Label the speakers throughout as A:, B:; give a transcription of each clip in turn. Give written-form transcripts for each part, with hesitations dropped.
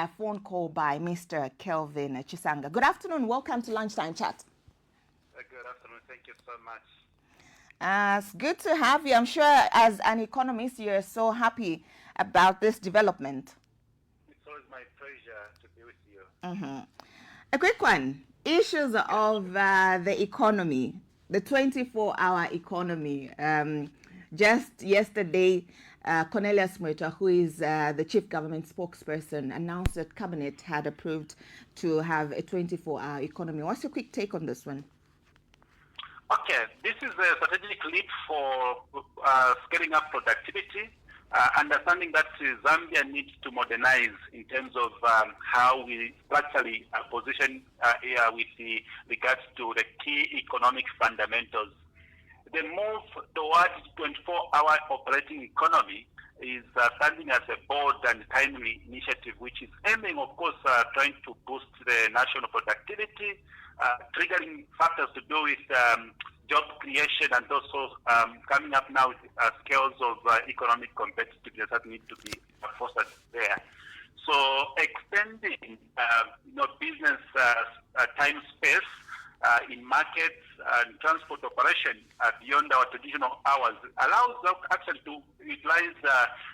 A: a phone call by Mr. Kelvin Chisanga. Good afternoon. Welcome to Lunchtime Chat.
B: Good afternoon. Thank you so much.
A: It's good to have you. I'm sure as an economist, you're so happy about this development.
B: It's always my pleasure to be with you.
A: A quick one. Issues of the economy, the 24-hour economy. Just yesterday, Cornelius Mweta, who is the chief government spokesperson, announced that cabinet had approved to have a 24-hour economy. What's your quick take on this one?
B: Okay, this is a strategic leap for scaling up productivity, understanding that Zambia needs to modernize in terms of how we structurally position with regards to the key economic fundamentals. The move towards 24-hour operating economy is standing as a bold and timely initiative, which is aiming, of course, trying to boost the national productivity, triggering factors to do with job creation, and also coming up now with scales of economic competitiveness that need to be fostered there. So extending business time space in markets and transport operation beyond our traditional hours allows us actually to utilize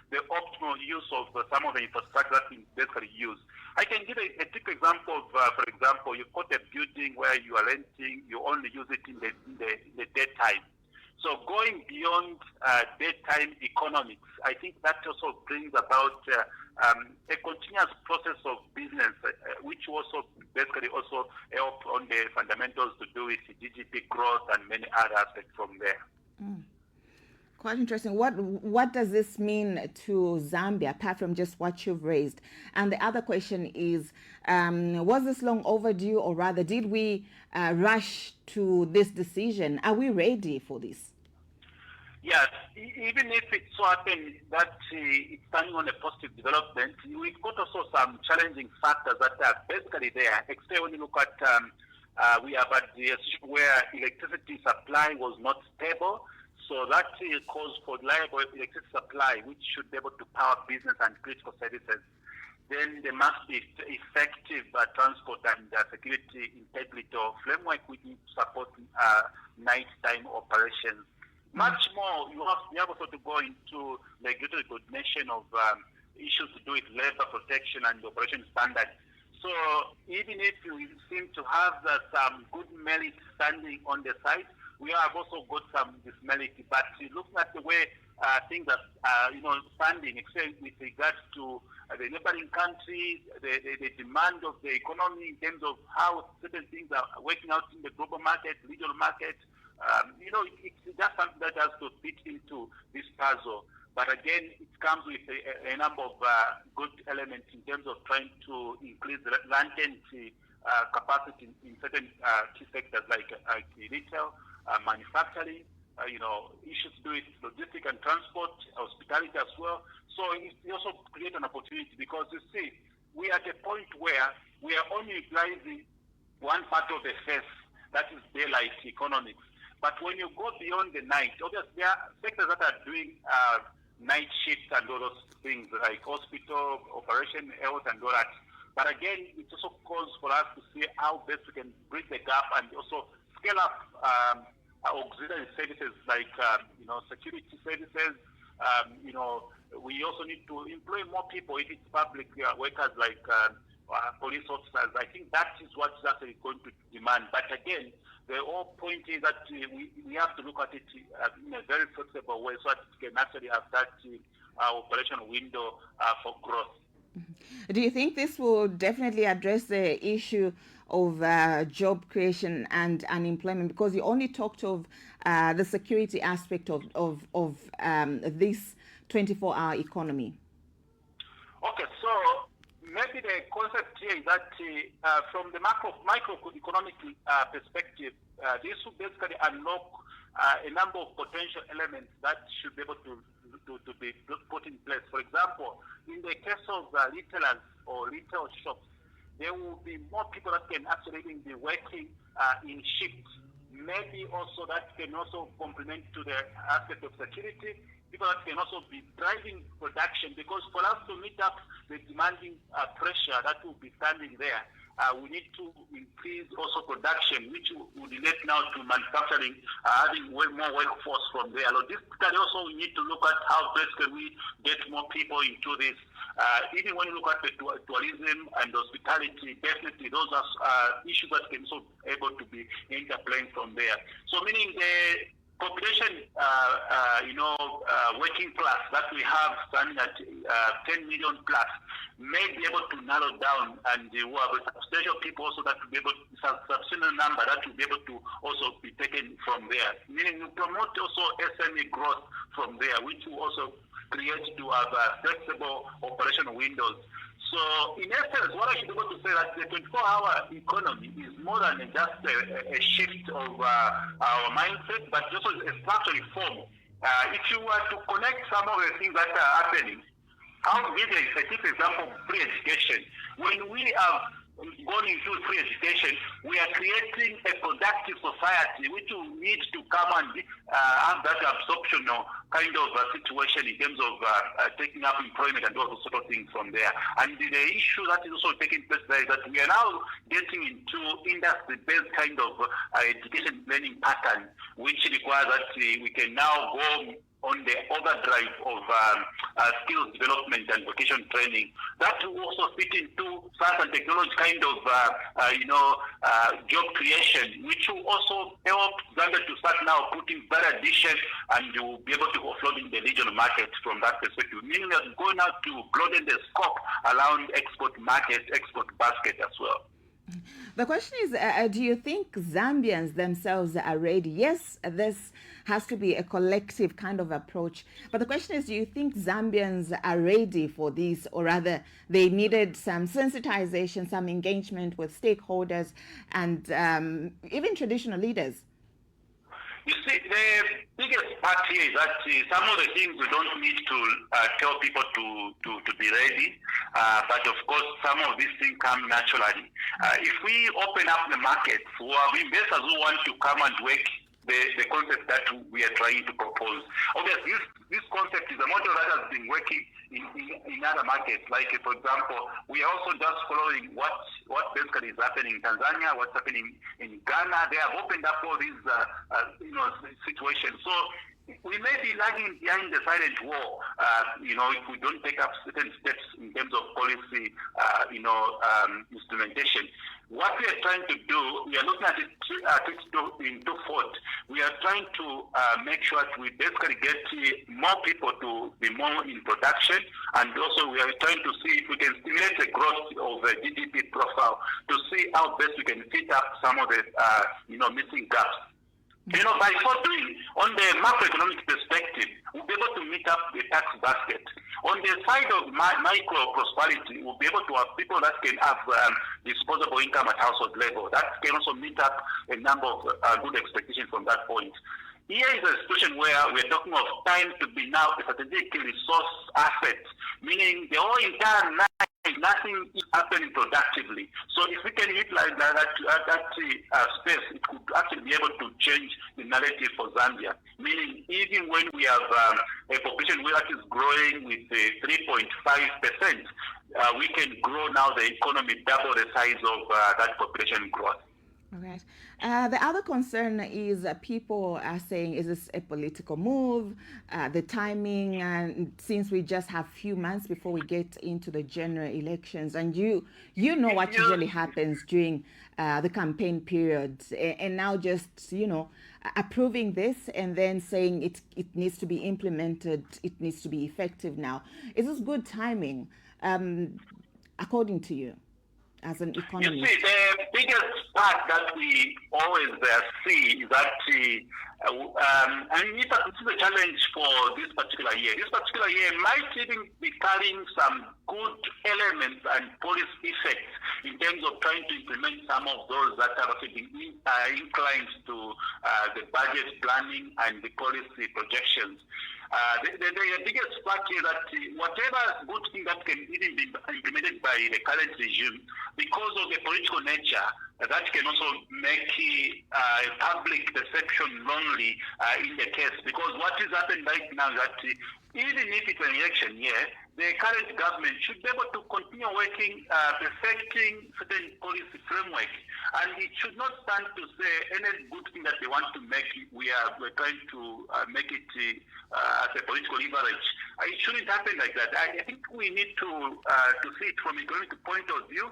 B: the optimal use of some of the infrastructure that we basically use. I can give a quick example of, for example, you've got a building where you are renting, you only use it in the daytime. So going beyond daytime economics, I think that also brings about a continuous process of business, which also basically also help on the fundamentals to do with GDP growth and many other aspects from there.
A: Quite interesting. What does this mean to Zambia, apart from just what you've raised? And the other question is, was this long overdue, or rather, did we rush to this decision? Are we ready for this?
B: Yes, even if it so happens that it's standing on a positive development, we've got also some challenging factors that are basically there. Especially when you look at, we have had the issue where electricity supply was not stable. So that calls for reliable electricity supply, which should be able to power business and critical services. Then there must be effective transport and security integrity or framework which need to support nighttime operations. Much more, you have also to go into regulatory coordination of issues to do with labor protection and operation standards. So even if we seem to have some good merit standing on the side, we have also got some dismerit. But looking at the way things are, standing, except with regards to the neighboring countries, the demand of the economy in terms of how certain things are working out in the global market, regional market, it's just something that has to fit into this puzzle. But again, it comes with a number of good elements in terms of trying to increase the latent capacity in certain key sectors like retail, manufacturing, issues to do with logistics and transport, hospitality as well. So it also creates an opportunity because you see, we are at a point where we are only utilizing one part of the face, that is daylight economics. But when you go beyond the night, obviously there are sectors that are doing night shifts and all those things like hospital, operation, health and all that. But again, it also calls for us to see how best we can bridge the gap and also scale up auxiliary services like, security services. We also need to employ more people if it's public workers like police officers. I think that is what's actually going to demand. But again, the whole point is that we have to look at it in a very flexible way so that we can actually have that operational window for growth.
A: Do you think this will definitely address the issue of job creation and unemployment? Because you only talked of the security aspect of this 24-hour economy.
B: Okay, so maybe the concept here is that from the microeconomic perspective, this will basically unlock a number of potential elements that should be able to be put in place. For example, in the case of retailers or retail shops, there will be more people that can actually be working in shifts. Maybe also that can also complement to the aspect of security. people that can also be driving production, because for us to meet up the demanding pressure that will be standing there, we need to increase also production, which would relate now to manufacturing, having more workforce from there. Logistically also, we need to look at how best can we get more people into this. Even when you look at the tourism and hospitality, definitely those are issues that can also able to be interplaying from there. So meaning the population, working class that we have standing at 10 million plus may be able to narrow down, and we have a substantial people also that will be able to, substantial number that will be able to also be taken from there. Meaning we promote also SME growth from there, which will also create to have flexible operational windows. So in essence, what I should be able to say that the 24-hour economy is more than just a shift of our mindset, but also a structural reform. If you were to connect some of the things that are happening, I'll give you a specific example of free education. When we have gone into free education, we are creating a productive society which will need to come and have that absorptional kind of situation in terms of taking up employment and all those sort of things from there. And the issue that is also taking place there is that we are now getting into industry-based kind of education learning pattern, which requires that we can now go on the overdrive of skills development and vocation training. That will also fit into science and technology kind of, job creation, which will also help Zambia to start now putting value addition, and you will be able to offload in the regional market from that perspective, meaning that going out to broaden the scope around export market, export basket as well.
A: The question is, do you think Zambians themselves are ready? Yes, this has to be a collective kind of approach. But the question is, do you think Zambians are ready for this, or rather they needed some sensitization, some engagement with stakeholders and even traditional leaders?
B: You see, the biggest part here is that some of the things we don't need to tell people to be ready, but of course some of these things come naturally. If we open up the market for investors who want to come and work the concept that we are trying to propose. Obviously, this concept is a model that has been working in other markets. Like, for example, we are also just following what basically is happening in Tanzania, what's happening in Ghana. They have opened up all these situations. So we may be lagging behind the silent war, if we don't take up certain steps in terms of policy, instrumentation. What we are trying to do, we are looking at it in two-fold. We are trying to make sure that we basically get more people to be more in production, and also we are trying to see if we can stimulate the growth of the GDP profile to see how best we can fit up some of the missing gaps. By so doing, on the macroeconomic perspective, we'll be able to meet up the tax basket. On the side of micro prosperity, we'll be able to have people that can have disposable income at household level. That can also meet up a number of good expectations from that point. Here is a situation where we're talking of time to be now a strategic resource asset, meaning the whole entire night, nothing is happening productively. So if we can utilize that space, it could actually be able to change the narrative for Zambia. Meaning, even when we have a population that is growing with 3.5%, we can grow now the economy double the size of that population growth.
A: All right. The other concern is people are saying, is this a political move? The timing, and since we just have few months before we get into the general elections, and you know what usually happens during the campaign period, and now just approving this and then saying it needs to be implemented, it needs to be effective now. Is this good timing, according to you? As an economist?
B: You see, the biggest part that we always see is that, this is a challenge for this particular year. This particular year might even be carrying some good elements and policy effects in terms of trying to implement some of those that are inclined to the budget planning and the policy projections. The biggest part is that whatever good thing that can even be implemented by the current regime, because of the political nature, that can also make public perception lonely in the case. Because what is happening right now is that even if it's an election year, the current government should be able to continue working, perfecting certain policy framework. And it should not stand to say any good thing that they want to make, we're trying to make it as a political leverage. It shouldn't happen like that. I think we need to see it from a economic point of view.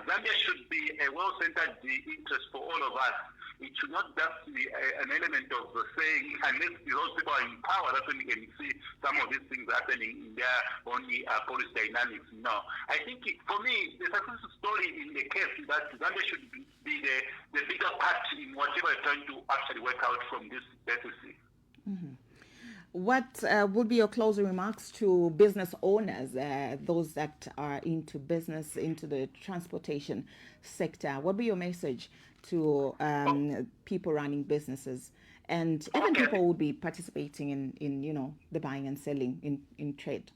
B: Zambia should be a well-centered interest for all of us. It should not just be an element of saying, unless those people are in power, that's when we can see some of these things happening in their own policy dynamics. No. I think, for me, the success story in the case is that Zambia should be the bigger part in whatever we're trying to actually work out from this deficit.
A: Mm-hmm. What would be your closing remarks to business owners, those that are into business, into the transportation sector? What would be your message to people running businesses and even people who would be participating in the buying and selling in trade?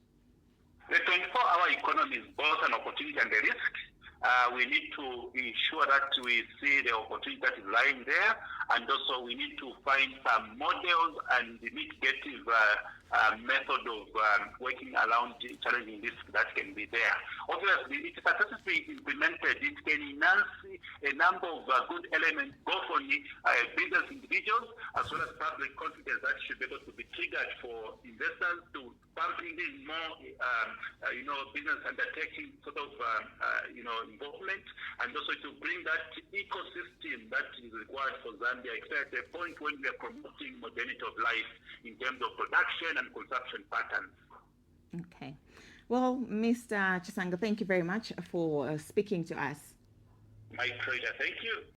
B: The 24-hour economy is both an opportunity and a risk. We need to ensure that we see the opportunity that is lying there, and also we need to find some models and the mitigative method of working around challenging risks that can be there. Obviously, if successfully implemented, it can enhance a number of good elements, both on business individuals as well as public confidence that should be able to be triggered for investors to pump in more, business undertaking sort of, involvement, and also to bring that ecosystem that is required for Zambia, except at a point when we are promoting modernity of life in terms of production and consumption patterns.
A: Okay. Well, Mr. Chisanga, thank you very much for speaking to us.
B: My pleasure. Thank you.